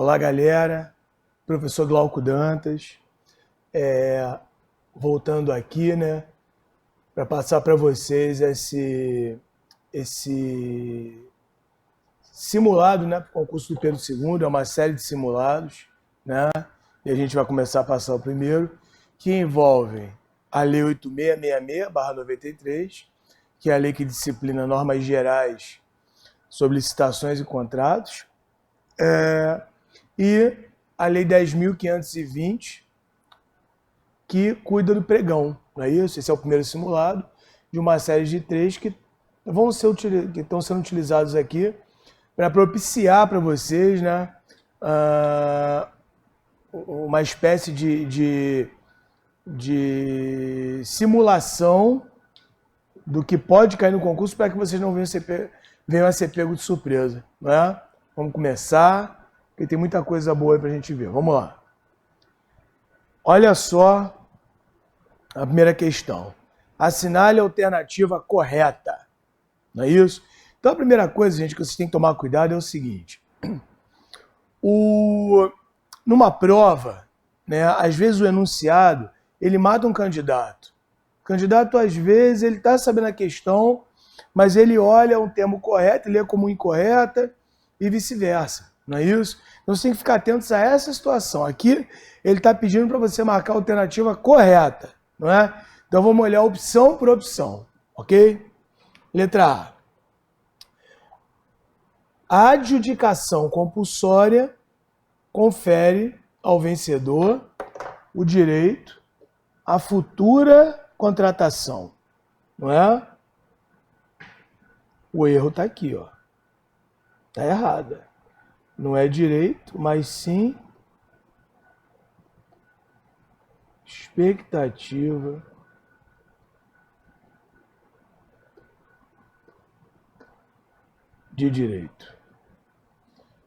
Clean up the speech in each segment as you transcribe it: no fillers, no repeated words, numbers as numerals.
Olá, galera. Professor Glauco Dantas, voltando aqui, né, para passar para vocês esse simulado, né, para o concurso do Pedro II. É uma série de simulados, né, e a gente vai começar a passar o primeiro, que envolve a Lei 8666/93, que é a lei que disciplina normas gerais sobre licitações e contratos, e a Lei 10.520, que cuida do pregão, não é isso? Esse é o primeiro simulado de uma série de 3 que estão sendo utilizados aqui para propiciar para vocês, né, uma espécie de simulação do que pode cair no concurso, para que vocês não venham a ser pego de surpresa, não é? Vamos começar, porque tem muita coisa boa aí para a gente ver. Vamos lá. Olha só a primeira questão. Assinale a alternativa correta. Não é isso? Então a primeira coisa, gente, que vocês têm que tomar cuidado é o seguinte. Numa prova, né, às vezes o enunciado, ele mata um candidato. O candidato, às vezes, ele está sabendo a questão, mas ele olha um termo correto e lê como incorreta e vice-versa. Não é isso? Então você tem que ficar atentos a essa situação. Aqui ele está pedindo para você marcar a alternativa correta, não é? Então vamos olhar opção por opção, ok? Letra A. A adjudicação compulsória confere ao vencedor o direito à futura contratação, não é? O erro está aqui, ó. Está errada. Não é direito, mas sim expectativa de direito.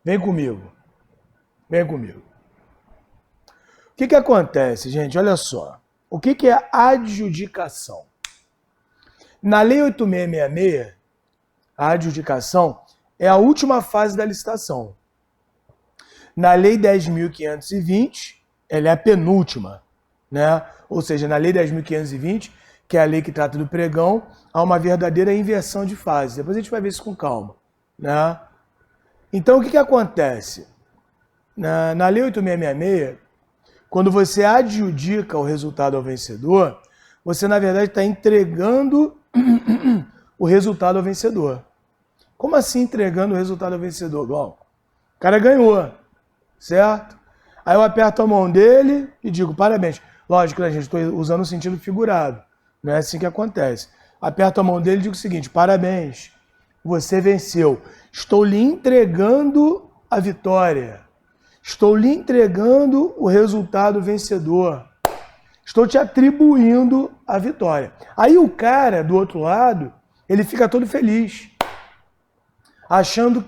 Vem comigo. Vem comigo. O que acontece, gente? Olha só. O que é adjudicação? Na Lei 8666, a adjudicação é a última fase da licitação. Na Lei 10.520, ela é a penúltima, né? Ou seja, na Lei 10.520, que é a lei que trata do pregão, há uma verdadeira inversão de fase. Depois a gente vai ver isso com calma, né? Então, o que acontece? Na Lei 8666, quando você adjudica o resultado ao vencedor, você, na verdade, está entregando o resultado ao vencedor. Como assim entregando o resultado ao vencedor? Bom, o cara ganhou, certo? Aí eu aperto a mão dele e digo, parabéns. Lógico, né, gente? Estou usando o sentido figurado. Não é assim que acontece. Aperto a mão dele e digo o seguinte, parabéns, você venceu. Estou lhe entregando a vitória. Estou lhe entregando o resultado vencedor. Estou te atribuindo a vitória. Aí o cara, do outro lado, ele fica todo feliz. Achando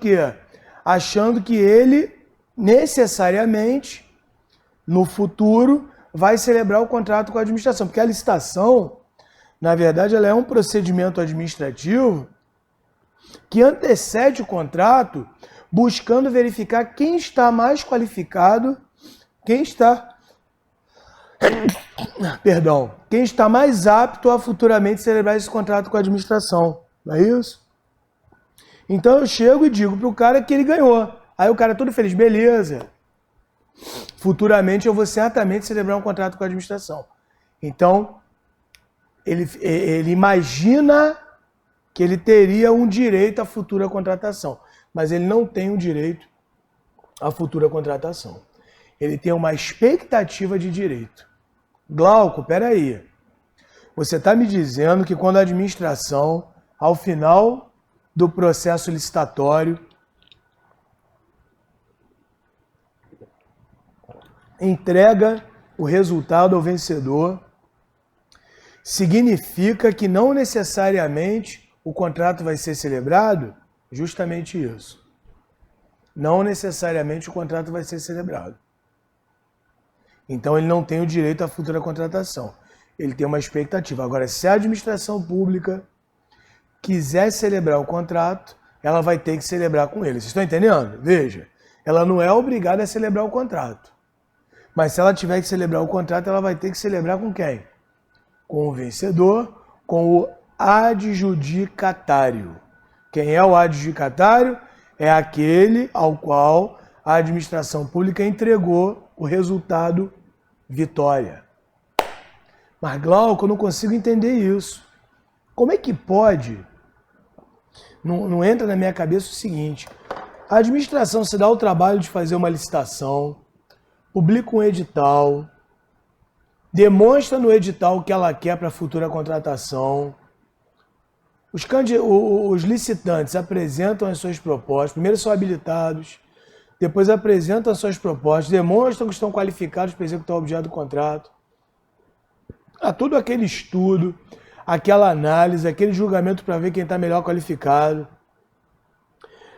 que ele, necessariamente, no futuro, vai celebrar o contrato com a administração. Porque a licitação, na verdade, ela é um procedimento administrativo que antecede o contrato, buscando verificar quem está mais qualificado, quem está mais apto a futuramente celebrar esse contrato com a administração. Não é isso? Então eu chego e digo para o cara que ele ganhou. Aí o cara todo feliz, beleza. Futuramente eu vou certamente celebrar um contrato com a administração. Então, ele imagina que ele teria um direito à futura contratação, mas ele não tem um direito à futura contratação. Ele tem uma expectativa de direito. Glauco, peraí. Você está me dizendo que quando a administração, ao final do processo licitatório, entrega o resultado ao vencedor, significa que não necessariamente o contrato vai ser celebrado? Justamente isso. Não necessariamente o contrato vai ser celebrado. Então ele não tem o direito à futura contratação. Ele tem uma expectativa. Agora, se a administração pública quiser celebrar o contrato, ela vai ter que celebrar com ele. Vocês estão entendendo? Veja, ela não é obrigada a celebrar o contrato. Mas se ela tiver que celebrar o contrato, ela vai ter que celebrar com quem? Com o vencedor, com o adjudicatário. Quem é o adjudicatário? É aquele ao qual a administração pública entregou o resultado vitória. Mas, Glauco, eu não consigo entender isso. Como é que pode? Não entra na minha cabeça o seguinte: a administração se dá o trabalho de fazer uma licitação, publica um edital, demonstra no edital o que ela quer para a futura contratação. Os licitantes apresentam as suas propostas, primeiro são habilitados, depois apresentam as suas propostas, demonstram que estão qualificados para executar o objeto do contrato. Há todo aquele estudo, aquela análise, aquele julgamento para ver quem está melhor qualificado.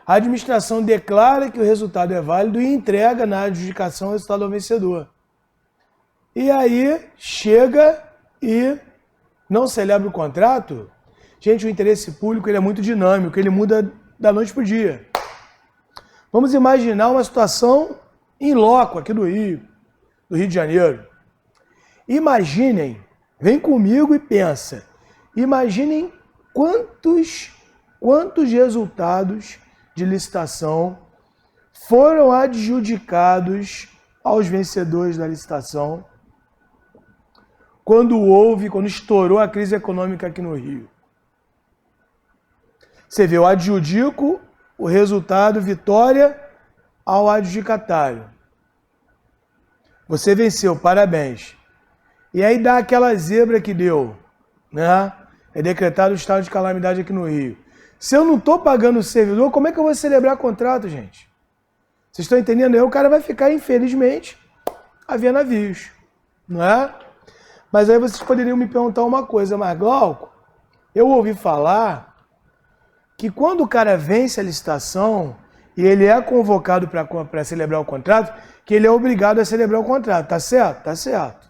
A administração declara que o resultado é válido e entrega na adjudicação o resultado ao vencedor. E aí chega e não celebra o contrato. Gente, o interesse público ele é muito dinâmico, ele muda da noite para o dia. Vamos imaginar uma situação em loco aqui do Rio de Janeiro. Imaginem, vem comigo e pensa, imaginem quantos resultados de licitação foram adjudicados aos vencedores da licitação quando estourou a crise econômica aqui no Rio. Você vê, eu adjudico o resultado vitória ao adjudicatário. Você venceu, parabéns. E aí dá aquela zebra que deu, né? É decretado o estado de calamidade aqui no Rio. Se eu não estou pagando o servidor, como é que eu vou celebrar contrato, gente? Vocês estão entendendo? Aí o cara vai ficar, infelizmente, a ver navios, não é? Mas aí vocês poderiam me perguntar uma coisa, mas Glauco, eu ouvi falar que quando o cara vence a licitação e ele é convocado para celebrar o contrato, que ele é obrigado a celebrar o contrato. Tá certo? Tá certo.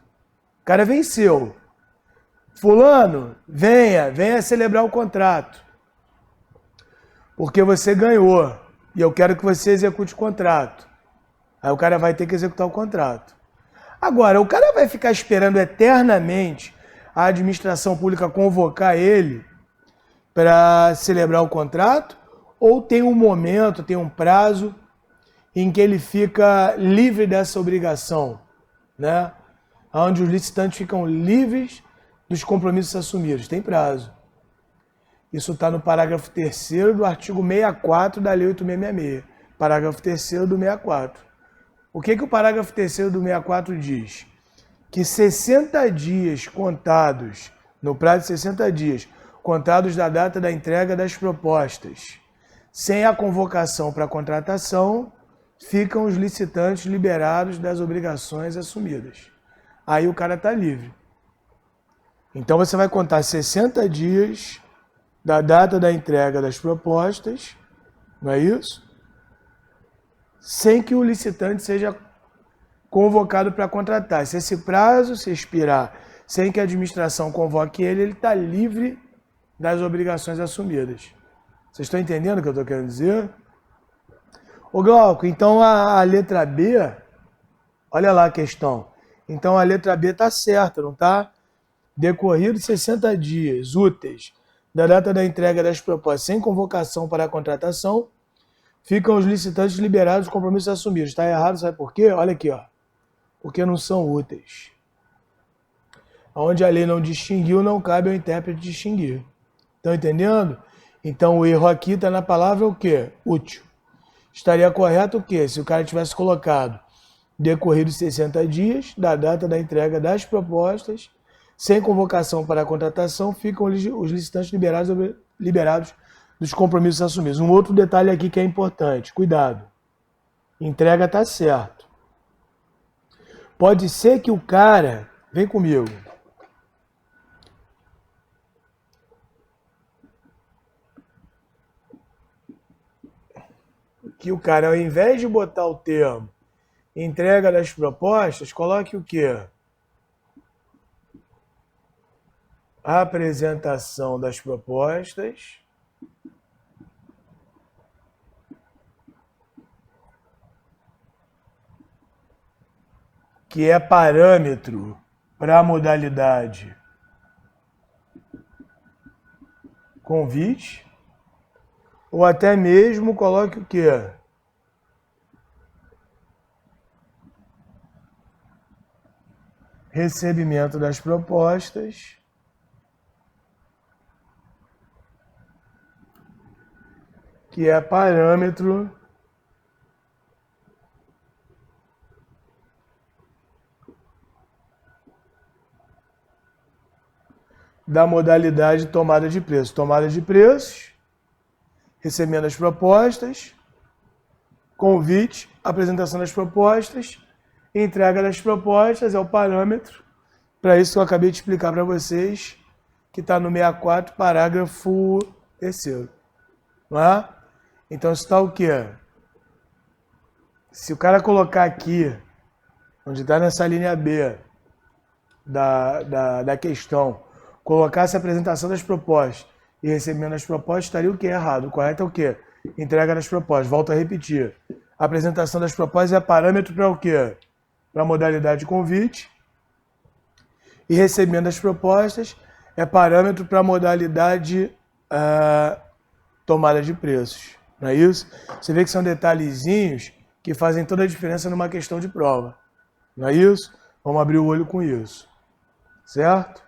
O cara venceu. Fulano, venha celebrar o contrato. Porque você ganhou e eu quero que você execute o contrato. Aí o cara vai ter que executar o contrato. Agora, o cara vai ficar esperando eternamente a administração pública convocar ele para celebrar o contrato? Ou tem um momento, tem um prazo em que ele fica livre dessa obrigação, né? Onde os licitantes ficam livres dos compromissos assumidos. Tem prazo. Isso está no parágrafo 3º do artigo 64 da Lei 8.666. Parágrafo 3º do 64. O que o parágrafo 3º do 64 diz? Que 60 dias contados, no prazo de 60 dias, contados da data da entrega das propostas, sem a convocação para contratação, ficam os licitantes liberados das obrigações assumidas. Aí o cara está livre. Então você vai contar 60 dias da data da entrega das propostas, não é isso? Sem que o licitante seja convocado para contratar. Se esse prazo se expirar sem que a administração convoque ele, ele está livre das obrigações assumidas. Vocês estão entendendo o que eu estou querendo dizer? Ô Glauco, então a letra B, olha lá a questão. Então a letra B está certa, não está? Decorridos 60 dias úteis da data da entrega das propostas sem convocação para a contratação, ficam os licitantes liberados dos compromissos assumidos. Está errado, sabe por quê? Olha aqui, ó. Porque não são úteis. Onde a lei não distinguiu, não cabe ao intérprete distinguir. Estão entendendo? Então o erro aqui está na palavra o quê? Útil. Estaria correto o quê? Se o cara tivesse colocado decorridos 60 dias da data da entrega das propostas, sem convocação para a contratação, ficam os licitantes liberados dos compromissos assumidos. Um outro detalhe aqui que é importante, cuidado. Entrega está certo. Pode ser que o cara, vem comigo, que o cara, ao invés de botar o termo entrega das propostas, coloque o quê? Apresentação das propostas que é parâmetro para a modalidade convite, ou até mesmo coloque o quê? Recebimento das propostas que é parâmetro da modalidade tomada de preço. Tomada de preços, recebimento das propostas, convite, apresentação das propostas, entrega das propostas é o parâmetro. Para isso que eu acabei de explicar para vocês, que está no 64, parágrafo 3º. Não é? Então isso está o quê? Se o cara colocar aqui, onde está nessa linha B da questão, colocasse a apresentação das propostas e recebimento das propostas, estaria o quê? Errado. O correto é o quê? Entrega das propostas. Volto a repetir. A apresentação das propostas é parâmetro para o quê? Para a modalidade de convite. E recebimento das propostas é parâmetro para a modalidade tomada de preços. Não é isso? Você vê que são detalhezinhos que fazem toda a diferença numa questão de prova. Não é isso? Vamos abrir o olho com isso. Certo?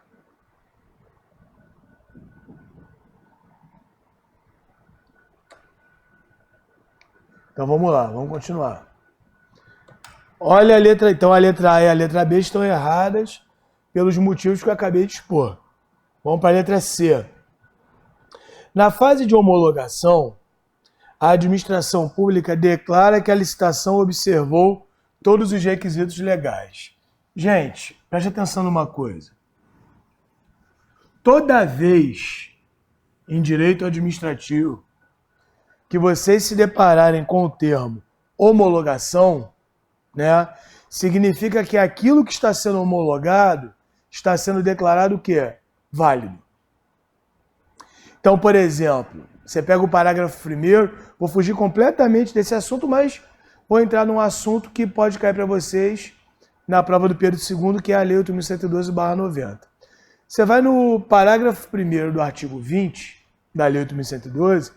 Então vamos lá, vamos continuar. Olha a letra, então a letra A e a letra B estão erradas pelos motivos que eu acabei de expor. Vamos para a letra C. Na fase de homologação, a administração pública declara que a licitação observou todos os requisitos legais. Gente, preste atenção numa coisa. Toda vez em direito administrativo que vocês se depararem com o termo homologação, né, significa que aquilo que está sendo homologado está sendo declarado o quê? Válido. Então, por exemplo, você pega o parágrafo 1º, vou fugir completamente desse assunto, mas vou entrar num assunto que pode cair para vocês na prova do Pedro II, que é a Lei 8.112/90. Você vai no parágrafo 1º do artigo 20 da Lei 8.112,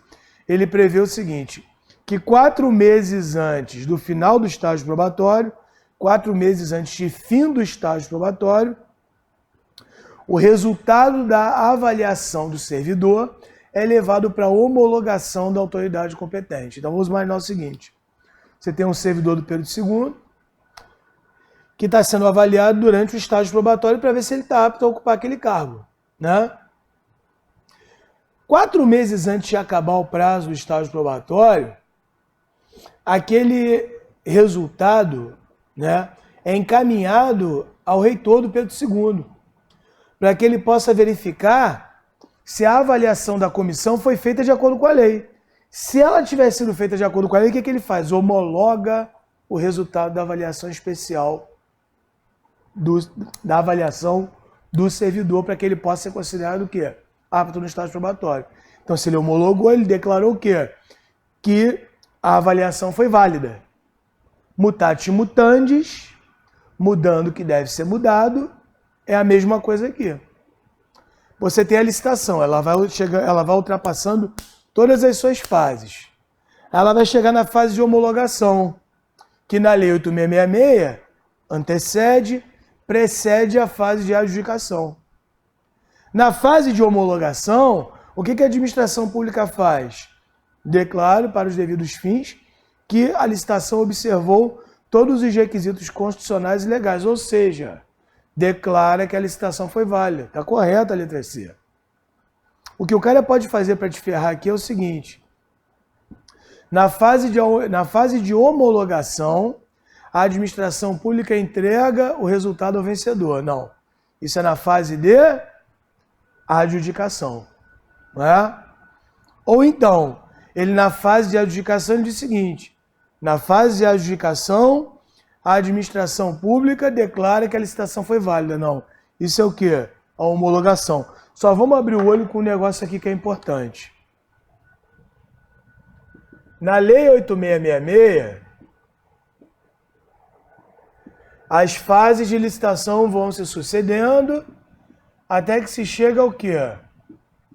ele prevê o seguinte, que 4 meses antes do final do estágio probatório, 4 meses antes de fim do estágio probatório, o resultado da avaliação do servidor é levado para a homologação da autoridade competente. Então vamos imaginar o seguinte, você tem um servidor do Pedro II que está sendo avaliado durante o estágio probatório para ver se ele está apto a ocupar aquele cargo, né? 4 meses antes de acabar o prazo do estágio probatório, aquele resultado, né, é encaminhado ao reitor do Pedro II, para que ele possa verificar se a avaliação da comissão foi feita de acordo com a lei. Se ela tiver sido feita de acordo com a lei, o que ele faz? Homologa o resultado da avaliação especial, da avaliação do servidor, para que ele possa ser considerado o quê? Apto no estágio probatório. Então, se ele homologou, ele declarou o quê? Que a avaliação foi válida. Mutatis mutandis, mudando o que deve ser mudado, é a mesma coisa aqui. Você tem a licitação, ela vai ultrapassando todas as suas fases. Ela vai chegar na fase de homologação, que na Lei 8.666 antecede, precede a fase de adjudicação. Na fase de homologação, o que a administração pública faz? Declaro para os devidos fins que a licitação observou todos os requisitos constitucionais e legais, ou seja, declara que a licitação foi válida. Está correta a letra C. O que o cara pode fazer para te ferrar aqui é o seguinte, na fase de homologação, a administração pública entrega o resultado ao vencedor. Não, isso é na fase de adjudicação, não é? Ou então, ele na fase de adjudicação ele diz o seguinte, na fase de adjudicação, a administração pública declara que a licitação foi válida. Não, isso é o quê? A homologação. Só vamos abrir o olho com um negócio aqui que é importante. Na Lei 8.666, As fases de licitação vão se sucedendo até que se chega ao quê?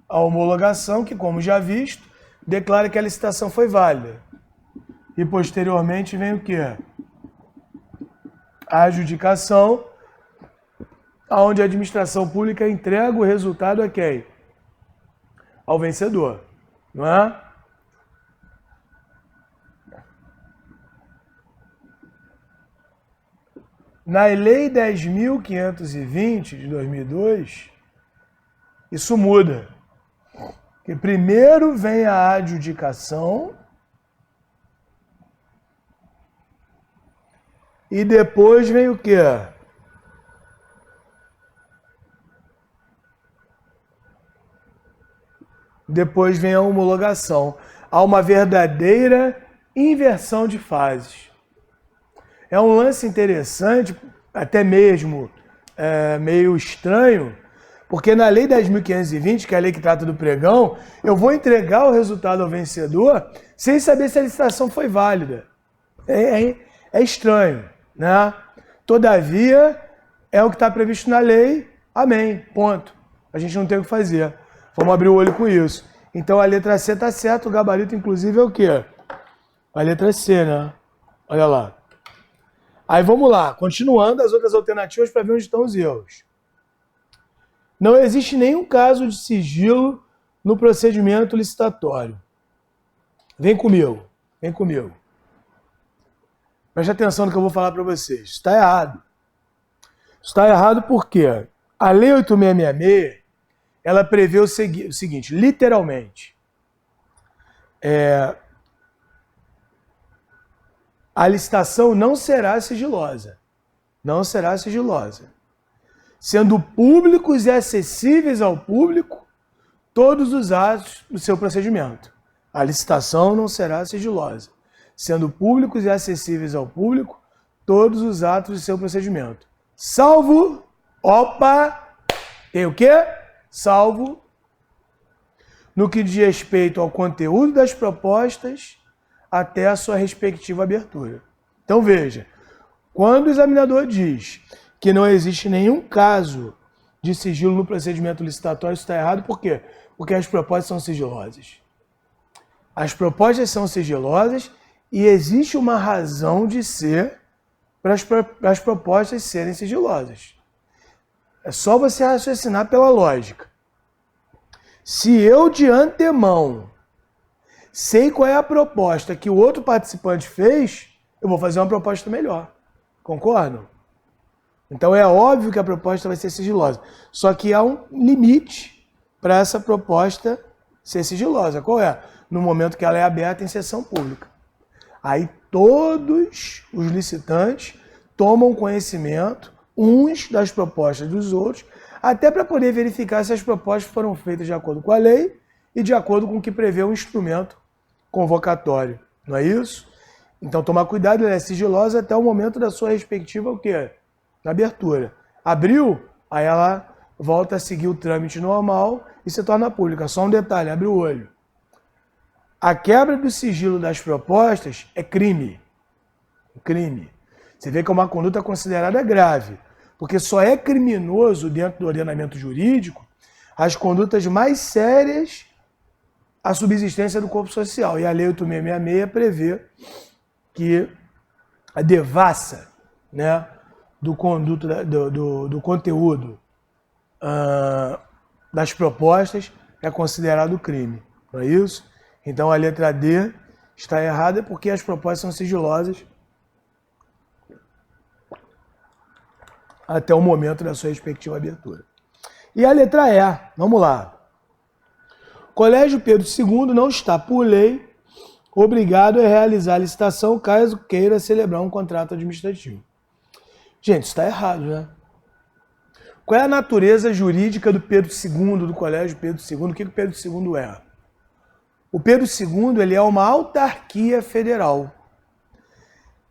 A homologação, que, como já visto, declara que a licitação foi válida. E, posteriormente, vem o quê? A adjudicação, onde a administração pública entrega o resultado a quem? Ao vencedor, não é? Na Lei 10.520 de 2002, isso muda. Que primeiro vem a adjudicação e depois vem o quê? Depois vem a homologação. Há uma verdadeira inversão de fases. É um lance interessante, até mesmo meio estranho, porque na Lei 10.520, que é a lei que trata do pregão, eu vou entregar o resultado ao vencedor sem saber se a licitação foi válida. É estranho, né? Todavia, é o que está previsto na lei, amém, ponto. A gente não tem o que fazer. Vamos abrir o olho com isso. Então a letra C está certa, o gabarito inclusive é o quê? A letra C, né? Olha lá. Aí vamos lá, continuando as outras alternativas para ver onde estão os erros. Não existe nenhum caso de sigilo no procedimento licitatório. Vem comigo, vem comigo. Preste atenção no que eu vou falar para vocês. Isso está errado. Isso está errado porque a Lei 8666, ela prevê o seguinte, literalmente, a licitação não será sigilosa. Não será sigilosa. Sendo públicos e acessíveis ao público todos os atos do seu procedimento. A licitação não será sigilosa. Sendo públicos e acessíveis ao público todos os atos do seu procedimento. Salvo, tem o quê? Salvo no que diz respeito ao conteúdo das propostas até a sua respectiva abertura. Então veja, quando o examinador diz que não existe nenhum caso de sigilo no procedimento licitatório, isso está errado. Por quê? Porque as propostas são sigilosas. As propostas são sigilosas e existe uma razão de ser para as propostas serem sigilosas. É só você raciocinar pela lógica. Se eu de antemão sei qual é a proposta que o outro participante fez, eu vou fazer uma proposta melhor. Concordam? Então é óbvio que a proposta vai ser sigilosa. Só que há um limite para essa proposta ser sigilosa. Qual é? No momento que ela é aberta em sessão pública. Aí todos os licitantes tomam conhecimento uns das propostas dos outros, até para poder verificar se as propostas foram feitas de acordo com a lei e de acordo com o que prevê o instrumento convocatório. Não é isso? Então tomar cuidado, ela é sigilosa até o momento da sua respectiva o quê? Na abertura. Abriu, aí ela volta a seguir o trâmite normal e se torna pública. Só um detalhe, abre o olho. A quebra do sigilo das propostas é crime. Crime. Você vê que é uma conduta considerada grave, porque só é criminoso dentro do ordenamento jurídico as condutas mais sérias à subsistência do corpo social. E a Lei 8666 prevê que a devassa, né, do conteúdo das propostas é considerado crime. Não é isso? Então a letra D está errada porque as propostas são sigilosas até o momento da sua respectiva abertura. E a letra E, vamos lá. O Colégio Pedro II não está, por lei, obrigado a realizar a licitação caso queira celebrar um contrato administrativo. Gente, isso está errado, né? Qual é a natureza jurídica do Pedro II, do Colégio Pedro II? O que o Pedro II é? O Pedro II ele é uma autarquia federal.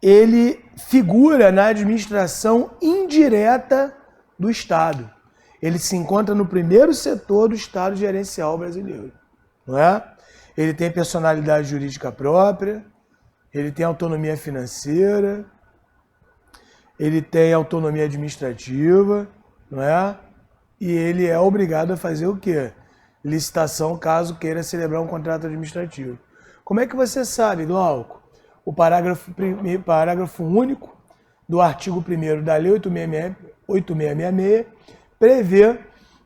Ele figura na administração indireta do Estado. Ele se encontra no primeiro setor do Estado gerencial brasileiro, não é? Ele tem personalidade jurídica própria, ele tem autonomia financeira, ele tem autonomia administrativa, não é? E ele é obrigado a fazer o quê? Licitação, caso queira celebrar um contrato administrativo. Como é que você sabe, Glauco? O parágrafo único do artigo 1º da Lei 8666 prevê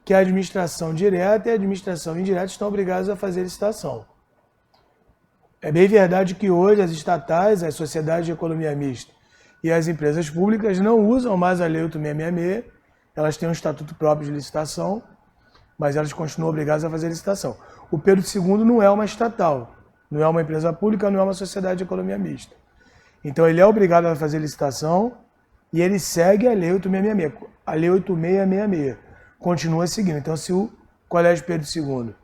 que a administração direta e a administração indireta estão obrigadas a fazer licitação. É bem verdade que hoje as estatais, as sociedades de economia mista e as empresas públicas não usam mais a Lei 8666, elas têm um estatuto próprio de licitação, mas elas continuam obrigadas a fazer licitação. O Pedro II não é uma estatal, não é uma empresa pública, não é uma sociedade de economia mista. Então ele é obrigado a fazer licitação e ele segue a Lei 8666. A Lei 8666 continua seguindo. Então se o Colégio Pedro II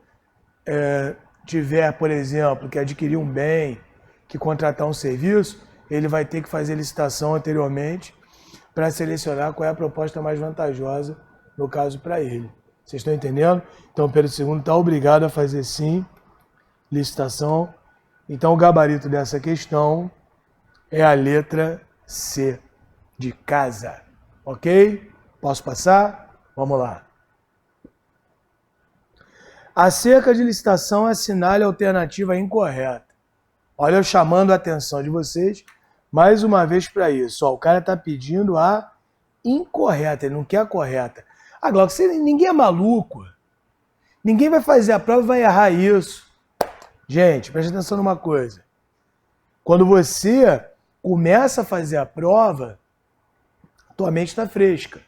tiver, por exemplo, que adquirir um bem, que contratar um serviço, ele vai ter que fazer licitação anteriormente para selecionar qual é a proposta mais vantajosa, no caso, para ele. Vocês estão entendendo? Então, o Pedro II está obrigado a fazer, sim, licitação. Então, o gabarito dessa questão é a letra C, de casa. Ok? Posso passar? Vamos lá. Acerca de licitação, assinale a alternativa incorreta. Olha, eu chamando a atenção de vocês mais uma vez para isso. Ó, o cara está pedindo a incorreta, ele não quer a correta. Ah, Glauco, ninguém é maluco. Ninguém vai fazer a prova e vai errar isso. Gente, preste atenção numa coisa. Quando você começa a fazer a prova, tua mente está fresca.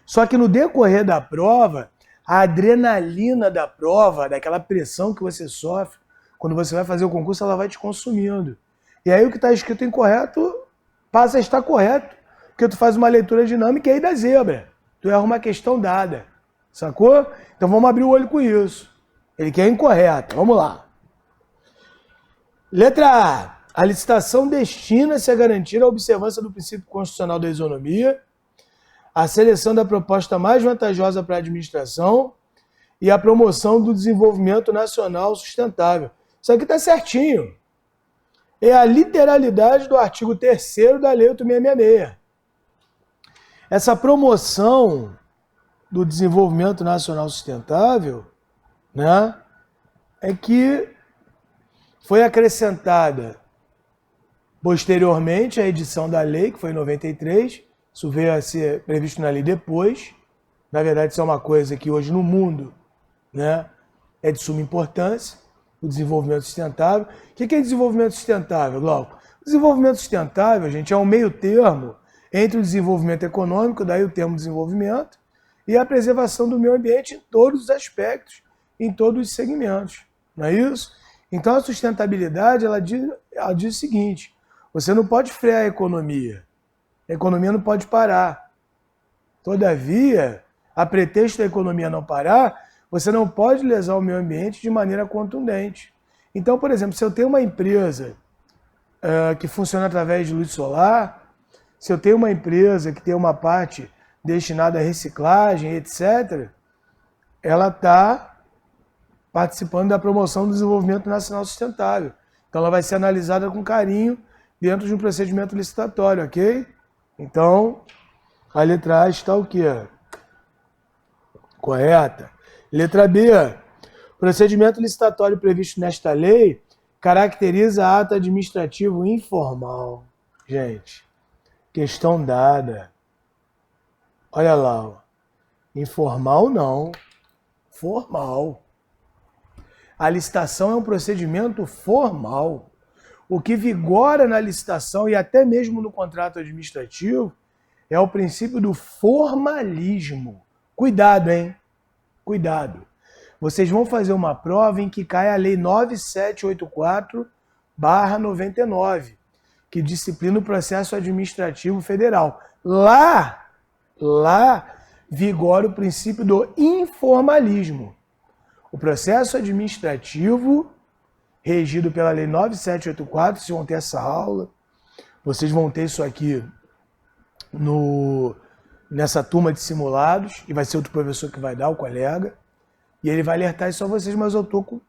Só que no decorrer da prova, a adrenalina da prova, daquela pressão que você sofre, quando você vai fazer o concurso, ela vai te consumindo. E aí o que está escrito incorreto passa a estar correto, porque tu faz uma leitura dinâmica e aí dá zebra. Tu erra uma questão dada, sacou? Então vamos abrir o olho com isso. Ele quer incorreto, vamos lá. Letra A. A licitação destina-se a garantir a observância do princípio constitucional da isonomia, a seleção da proposta mais vantajosa para a administração e a promoção do desenvolvimento nacional sustentável. Isso aqui está certinho. É a literalidade do artigo 3º da Lei 8666. Essa promoção do desenvolvimento nacional sustentável, né, é que foi acrescentada posteriormente à edição da lei, que foi em 93, isso veio a ser previsto na lei depois. Na verdade, isso é uma coisa que hoje no mundo, né, é de suma importância, o desenvolvimento sustentável. O que é desenvolvimento sustentável, Glauco? Desenvolvimento sustentável, gente, é um meio termo entre o desenvolvimento econômico, daí o termo desenvolvimento, e a preservação do meio ambiente em todos os aspectos, em todos os segmentos. Não é isso? Então a sustentabilidade, ela diz o seguinte: você não pode frear a economia não pode parar. Todavia, a pretexto da economia não parar, você não pode lesar o meio ambiente de maneira contundente. Então, por exemplo, se eu tenho uma empresa que funciona através de luz solar, se eu tenho uma empresa que tem uma parte destinada à reciclagem, etc., ela está participando da promoção do desenvolvimento nacional sustentável. Então ela vai ser analisada com carinho dentro de um procedimento licitatório, ok? Então, a letra A está o quê? Correta. Letra B. Procedimento licitatório previsto nesta lei caracteriza ato administrativo informal. Gente, questão dada. Olha lá. Ó. Informal não. Formal. A licitação é um procedimento formal. O que vigora na licitação e até mesmo no contrato administrativo é o princípio do formalismo. Cuidado, hein? Cuidado. Vocês vão fazer uma prova em que cai a Lei 9784/99, que disciplina o processo administrativo federal. Lá vigora o princípio do informalismo. O processo administrativo, regido pela Lei 9784, vocês vão ter essa aula, vocês vão ter isso aqui nessa turma de simulados, e vai ser outro professor que vai dar, o colega, e ele vai alertar isso a vocês, mas eu estou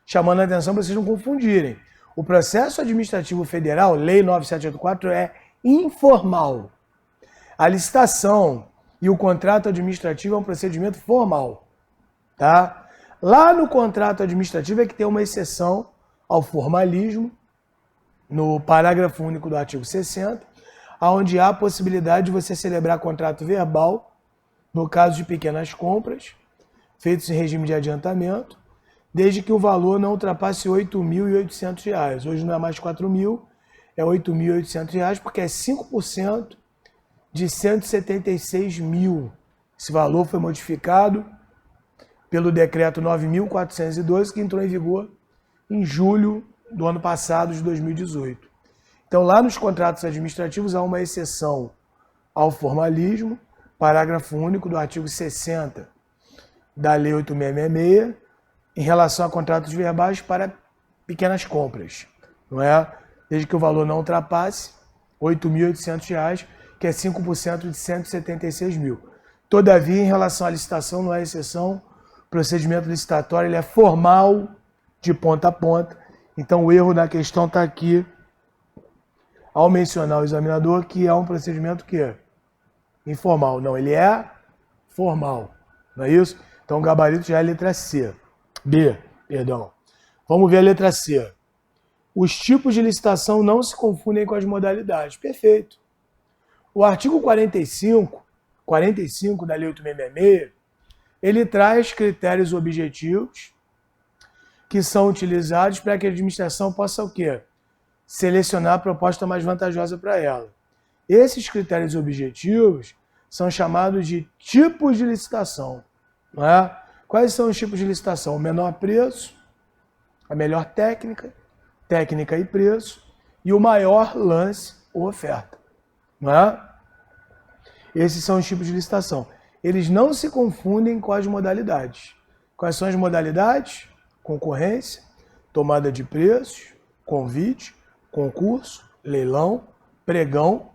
chamando a atenção para vocês não confundirem. O processo administrativo federal, Lei 9784, é informal. A licitação e o contrato administrativo é um procedimento formal, tá? Lá no contrato administrativo é que tem uma exceção ao formalismo, no parágrafo único do artigo 60, onde há a possibilidade de você celebrar contrato verbal, no caso de pequenas compras, feitos em regime de adiantamento, desde que o valor não ultrapasse R$ 8.800. Hoje não é mais 4.000, é R$ 8.800, porque é 5% de 176 mil. Esse valor foi modificado pelo decreto 9.412, que entrou em vigor em julho do ano passado, de 2018. Então, lá nos contratos administrativos há uma exceção ao formalismo, parágrafo único do artigo 60 da Lei 8.666, em relação a contratos verbais para pequenas compras, não é? Desde que o valor não ultrapasse R$ 8.800, que é 5% de 176 mil. Todavia, em relação à licitação, não há exceção. O procedimento licitatório ele é formal, de ponta a ponta. Então, o erro da questão está aqui, ao mencionar o examinador, que é um procedimento que é informal. Não, ele é formal. Não é isso? Então, o gabarito já é a letra C. B, perdão. Vamos ver a letra C. Os tipos de licitação não se confundem com as modalidades. Perfeito. O artigo 45 da Lei 8.666, ele traz critérios objetivos que são utilizados para que a administração possa o quê? Selecionar a proposta mais vantajosa para ela. Esses critérios objetivos são chamados de tipos de licitação. Não é? Quais são os tipos de licitação? O menor preço, a melhor técnica, técnica e preço, e o maior lance ou oferta. Não é? Esses são os tipos de licitação. Eles não se confundem com as modalidades. Quais são as modalidades? Concorrência, tomada de preços, convite, concurso, leilão, pregão.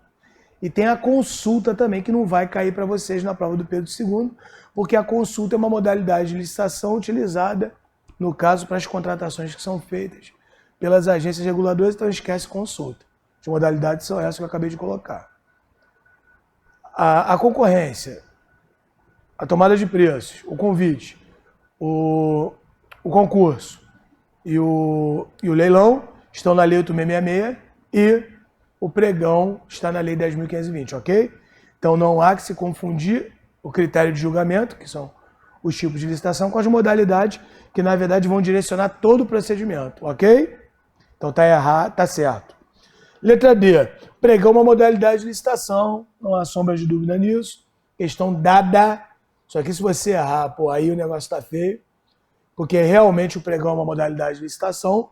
E tem a consulta também, que não vai cair para vocês na prova do Pedro II, porque a consulta é uma modalidade de licitação utilizada, no caso, para as contratações que são feitas pelas agências reguladoras, então esquece consulta. As modalidades são essas que eu acabei de colocar. A concorrência, a tomada de preços, o convite, o concurso e o leilão estão na Lei 8.666 e o pregão está na Lei 10.520, ok? Então não há que se confundir o critério de julgamento, que são os tipos de licitação, com as modalidades que na verdade vão direcionar todo o procedimento, ok? Então tá errado, tá certo. Letra D. Pregão é uma modalidade de licitação, não há sombra de dúvida nisso. Questão dada. Só que se você errar, pô, aí o negócio tá feio. Porque realmente o pregão é uma modalidade de licitação.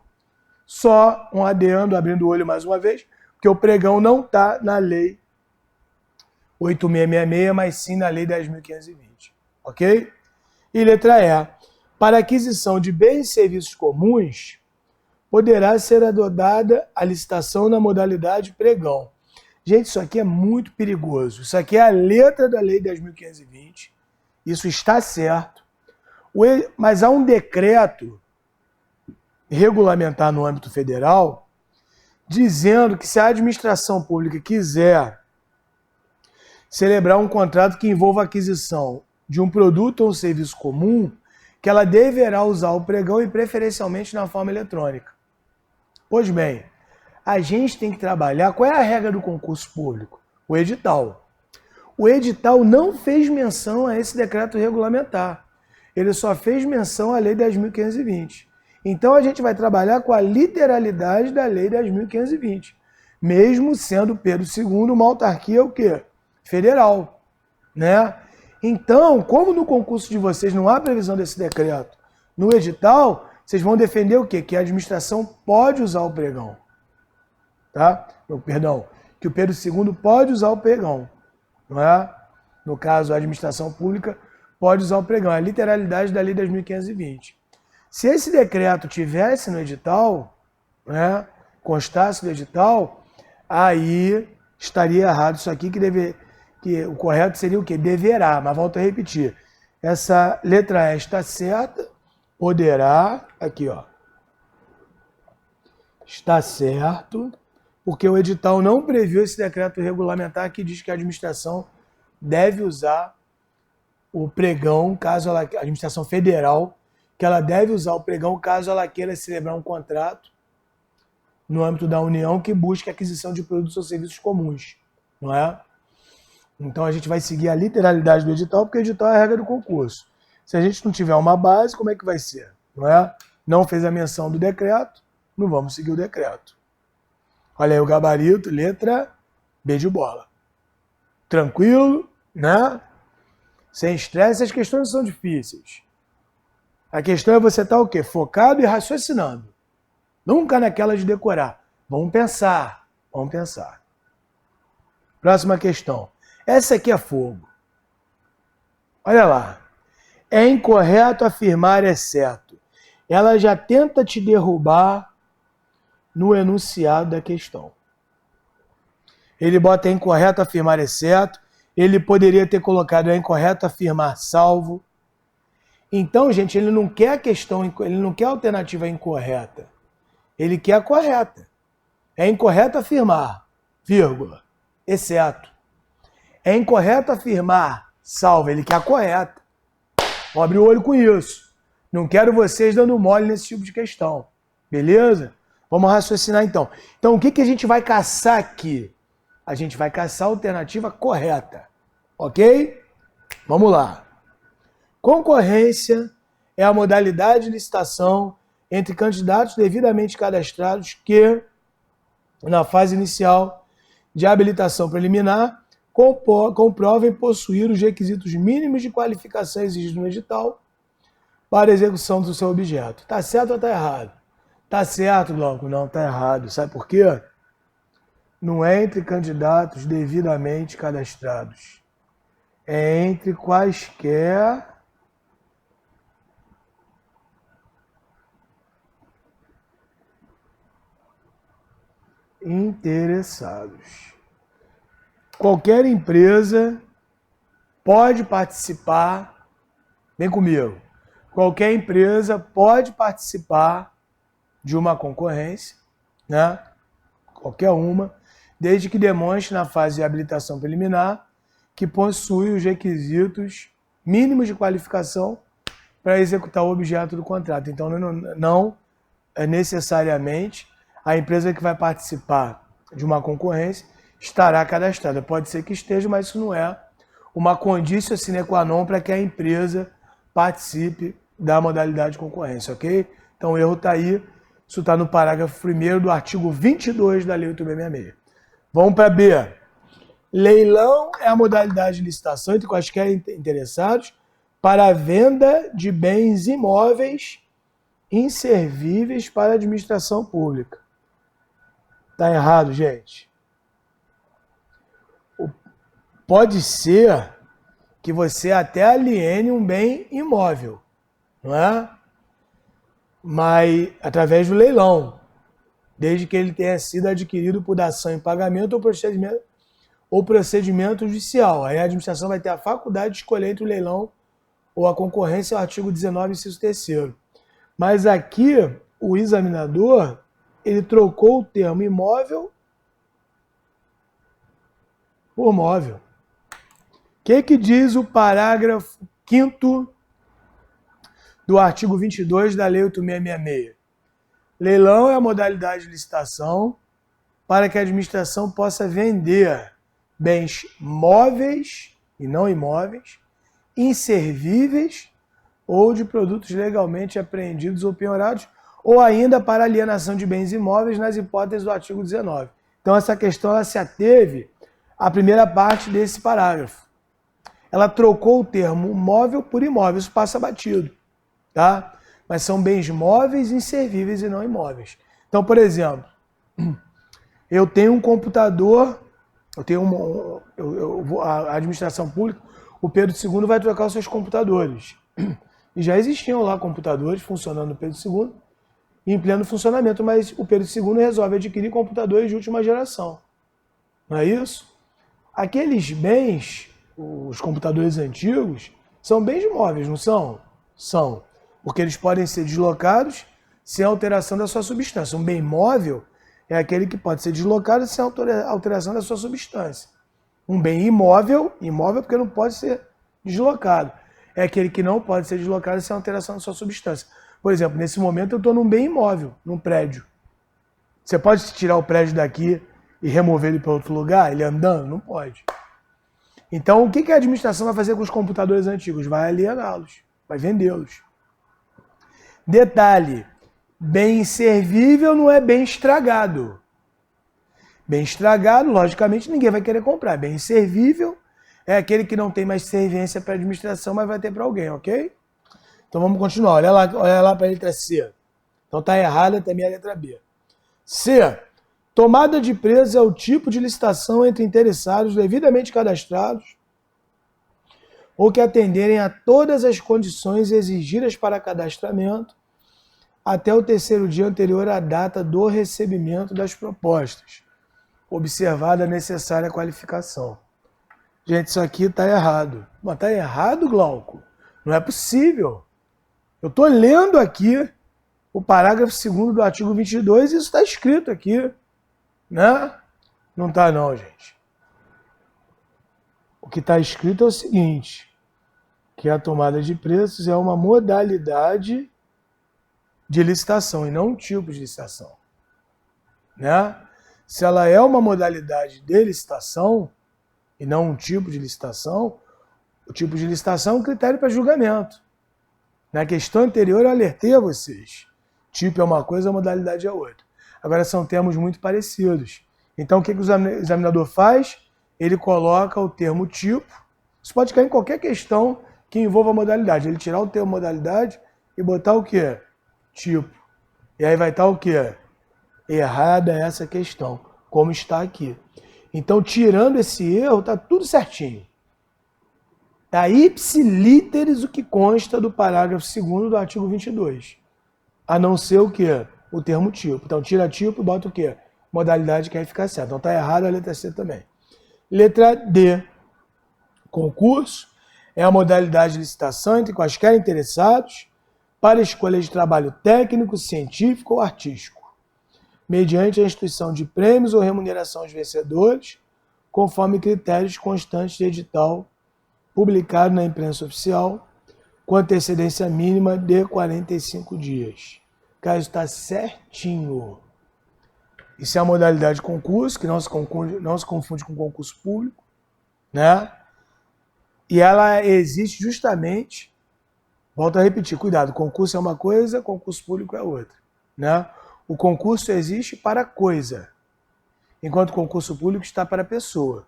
Só um adendo, abrindo o olho mais uma vez, porque o pregão não está na Lei 8.666, mas sim na Lei 10.520. Ok? E letra E. Para aquisição de bens e serviços comuns, poderá ser adotada a licitação na modalidade pregão. Gente, isso aqui é muito perigoso. Isso aqui é a letra da Lei 10.520. Isso está certo. Mas há um decreto regulamentar no âmbito federal dizendo que se a administração pública quiser celebrar um contrato que envolva a aquisição de um produto ou um serviço comum, que ela deverá usar o pregão e preferencialmente na forma eletrônica. Pois bem, a gente tem que trabalhar... Qual é a regra do concurso público? O edital. O edital não fez menção a esse decreto regulamentar. Ele só fez menção à Lei 10.520. Então a gente vai trabalhar com a literalidade da Lei 10.520. Mesmo sendo Pedro II uma autarquia o quê? Federal. Né? Então, como no concurso de vocês não há previsão desse decreto no edital, vocês vão defender o quê? Que a administração pode usar o pregão. Tá? Perdão, que o Pedro II pode usar o pregão. Não é? No caso, a administração pública pode usar o pregão. É a literalidade da Lei 10.520. Se esse decreto tivesse no edital, né, constasse no edital, aí estaria errado isso aqui, que o correto seria o quê? Deverá, mas volto a repetir. Essa letra E está certa, poderá, aqui ó, está certo, porque o edital não previu esse decreto regulamentar que diz que a administração deve usar o pregão, caso ela, a administração federal, que ela deve usar o pregão caso ela queira celebrar um contrato no âmbito da União que busque a aquisição de produtos ou serviços comuns, não é? Então a gente vai seguir a literalidade do edital, porque o edital é a regra do concurso. Se a gente não tiver uma base, como é que vai ser? Não é? Não fez a menção do decreto, não vamos seguir o decreto. Olha aí o gabarito, letra B de bola. Tranquilo, né? Sem estresse, as questões não são difíceis. A questão é você estar o quê? Focado e raciocinando. Nunca naquela de decorar. Vamos pensar, vamos pensar. Próxima questão. Essa aqui é fogo. Olha lá. É incorreto afirmar exceto. Ela já tenta te derrubar no enunciado da questão. Ele bota é incorreto afirmar exceto. Ele poderia ter colocado é incorreto afirmar salvo. Então, gente, ele não quer a questão, ele não quer a alternativa incorreta. Ele quer a correta. É incorreto afirmar, vírgula, exceto. É incorreto afirmar salvo. Ele quer a correta. Vou abrir o olho com isso. Não quero vocês dando mole nesse tipo de questão. Beleza? Vamos raciocinar então. Então, o que a gente vai caçar aqui? A gente vai caçar a alternativa correta. Ok? Vamos lá. Concorrência é a modalidade de licitação entre candidatos devidamente cadastrados que, na fase inicial de habilitação preliminar, comprovem possuir os requisitos mínimos de qualificação exigidos no edital para a execução do seu objeto. Tá certo ou tá errado? Tá certo, Glauco? Não, tá errado. Sabe por quê? Não é entre candidatos devidamente cadastrados. É entre quaisquer interessados. Qualquer empresa pode participar, vem comigo, qualquer empresa pode participar de uma concorrência, né? Qualquer uma, desde que demonstre na fase de habilitação preliminar que possui os requisitos mínimos de qualificação para executar o objeto do contrato. Então, não é necessariamente a empresa que vai participar de uma concorrência estará cadastrada. Pode ser que esteja, mas isso não é uma condição sine qua non para que a empresa participe da modalidade de concorrência, ok? Então o erro está aí, isso está no parágrafo 1º do artigo 22 da Lei 8666. Vamos para B. Leilão é a modalidade de licitação entre quaisquer interessados para a venda de bens imóveis inservíveis para a administração pública. Está errado, gente. Pode ser que você até aliene um bem imóvel, não é? Mas através do leilão, desde que ele tenha sido adquirido por dação em pagamento ou procedimento judicial. Aí a administração vai ter a faculdade de escolher entre o leilão ou a concorrência, o artigo 19, inciso 3º. Mas aqui, o examinador, ele trocou o termo imóvel por móvel. O que diz o parágrafo 5º do artigo 22 da Lei 8666? Leilão é a modalidade de licitação para que a administração possa vender bens móveis e não imóveis, inservíveis ou de produtos legalmente apreendidos ou penhorados, ou ainda para alienação de bens imóveis nas hipóteses do artigo 19. Então essa questão ela se ateve à primeira parte desse parágrafo. Ela trocou o termo móvel por imóvel, isso passa batido, tá? Mas são bens móveis, inservíveis e não imóveis. Então, por exemplo, eu tenho um computador, a administração pública, o Pedro II vai trocar os seus computadores. E já existiam lá computadores funcionando no Pedro II, em pleno funcionamento, mas o Pedro II resolve adquirir computadores de última geração. Não é isso? Aqueles bens, os computadores antigos, são bens móveis, não são? São. Porque eles podem ser deslocados sem alteração da sua substância. Um bem móvel é aquele que pode ser deslocado sem alteração da sua substância. Um bem imóvel porque não pode ser deslocado, é aquele que não pode ser deslocado sem alteração da sua substância. Por exemplo, nesse momento eu estou num bem imóvel, num prédio. Você pode tirar o prédio daqui e remover ele para outro lugar, ele andando? Não pode. Então, o que a administração vai fazer com os computadores antigos? Vai aliená-los, vai vendê-los. Detalhe, bem servível não é bem estragado. Bem estragado, logicamente, ninguém vai querer comprar. Bem servível é aquele que não tem mais servência para a administração, mas vai ter para alguém, ok? Então vamos continuar. Olha lá para a letra C. Então está errada também a letra B. C. Tomada de preços é o tipo de licitação entre interessados devidamente cadastrados ou que atenderem a todas as condições exigidas para cadastramento até o terceiro dia anterior à data do recebimento das propostas, observada a necessária qualificação. Gente, isso aqui está errado. Mas está errado, Glauco? Não é possível. Eu estou lendo aqui o parágrafo 2º do artigo 22 e isso está escrito aqui. Né? Não está não, gente. O que está escrito é o seguinte, que a tomada de preços é uma modalidade de licitação e não um tipo de licitação. Né? Se ela é uma modalidade de licitação e não um tipo de licitação, o tipo de licitação é um critério para julgamento. Na questão anterior eu alertei a vocês. Tipo é uma coisa, a modalidade é outra. Agora são termos muito parecidos. Então o que o examinador faz? Ele coloca o termo tipo. Isso pode cair em qualquer questão que envolva a modalidade. Ele tirar o termo modalidade e botar o quê? Tipo. E aí vai estar o quê? Errada essa questão, como está aqui. Então, tirando esse erro, está tudo certinho. Está ipsilíteres o que consta do parágrafo 2º do artigo 22. A não ser o quê? O termo tipo. Então, tira tipo e bota o quê? Modalidade que aí fica certo. Então, está errado a letra C também. Letra D. Concurso é a modalidade de licitação entre quaisquer interessados para escolha de trabalho técnico, científico ou artístico, mediante a instituição de prêmios ou remuneração aos vencedores, conforme critérios constantes de edital publicado na imprensa oficial, com antecedência mínima de 45 dias. Cara, isso está certinho. Isso é a modalidade de concurso, que não se confunde com concurso público, né? E ela existe justamente, volto a repetir, cuidado, concurso é uma coisa, concurso público é outra, né? O concurso existe para coisa, enquanto o concurso público está para pessoa.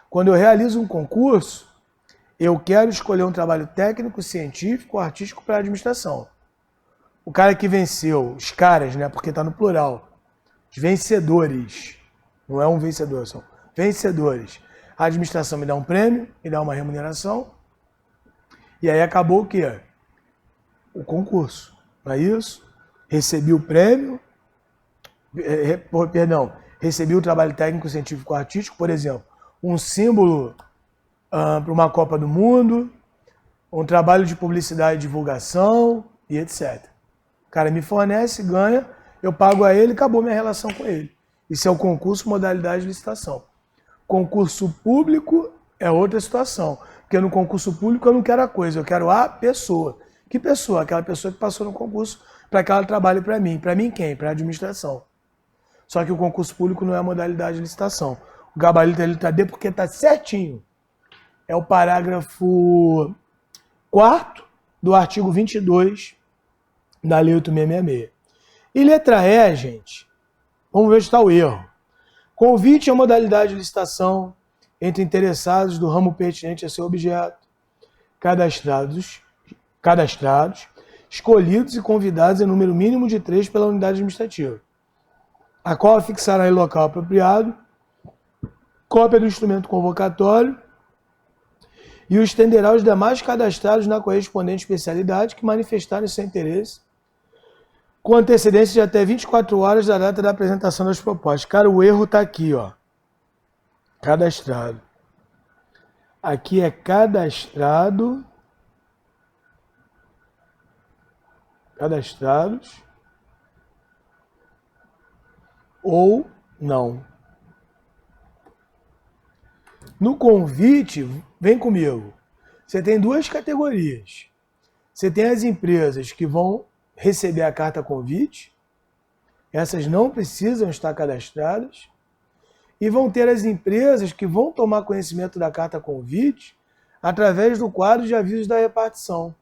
Quando eu realizo um concurso, eu quero escolher um trabalho técnico, científico ou artístico para a administração. O cara que venceu, os caras, né, porque está no plural, os vencedores, não é um vencedor, são vencedores. A administração me dá um prêmio, me dá uma remuneração, e aí acabou o quê? O concurso, não é isso? Recebi o prêmio, recebi o trabalho técnico, científico, artístico, por exemplo, um símbolo para uma Copa do Mundo, um trabalho de publicidade e divulgação e etc. O cara me fornece, ganha, eu pago a ele, acabou minha relação com ele. Isso é o concurso modalidade de licitação. Concurso público é outra situação, porque no concurso público eu não quero a coisa, eu quero a pessoa. Que pessoa? Aquela pessoa que passou no concurso para que ela trabalhe para mim. Para mim quem? Para a administração. Só que o concurso público não é a modalidade de licitação. O gabarito é letra D porque está certinho. É o parágrafo 4º do artigo 22 da Lei 8.666. E letra E, gente, vamos ver onde está o erro. Convite à modalidade de licitação entre interessados do ramo pertinente a seu objeto, cadastrados, escolhidos e convidados em número mínimo de 3 pela unidade administrativa, a qual fixará em local apropriado cópia do instrumento convocatório e o estenderá aos demais cadastrados na correspondente especialidade que manifestarem seu interesse com antecedência de até 24 horas da data da apresentação das propostas. Cara, o erro está aqui, ó. Cadastrado. Aqui é cadastrados, ou não. No convite, vem comigo, você tem duas categorias. Você tem as empresas que vão receber a carta convite, essas não precisam estar cadastradas, e vão ter as empresas que vão tomar conhecimento da carta convite através do quadro de avisos da repartição.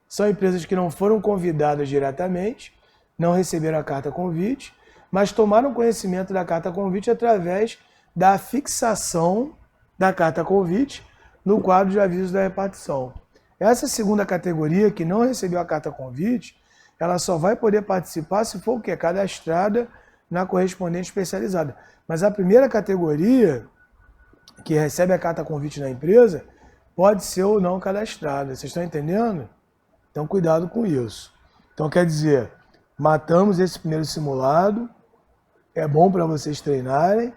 São empresas que não foram convidadas diretamente, não receberam a carta convite, mas tomaram conhecimento da carta convite através da fixação da carta convite no quadro de avisos da repartição. Essa segunda categoria, que não recebeu a carta convite, ela só vai poder participar se for o quê? Cadastrada na correspondente especializada. Mas a primeira categoria, que recebe a carta convite na empresa, pode ser ou não cadastrada. Vocês estão entendendo? Então, cuidado com isso. Então, quer dizer, matamos esse primeiro simulado, é bom para vocês treinarem,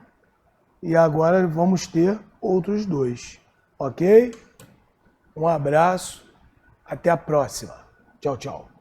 e agora vamos ter outros dois, ok? Um abraço, até a próxima. Tchau, tchau.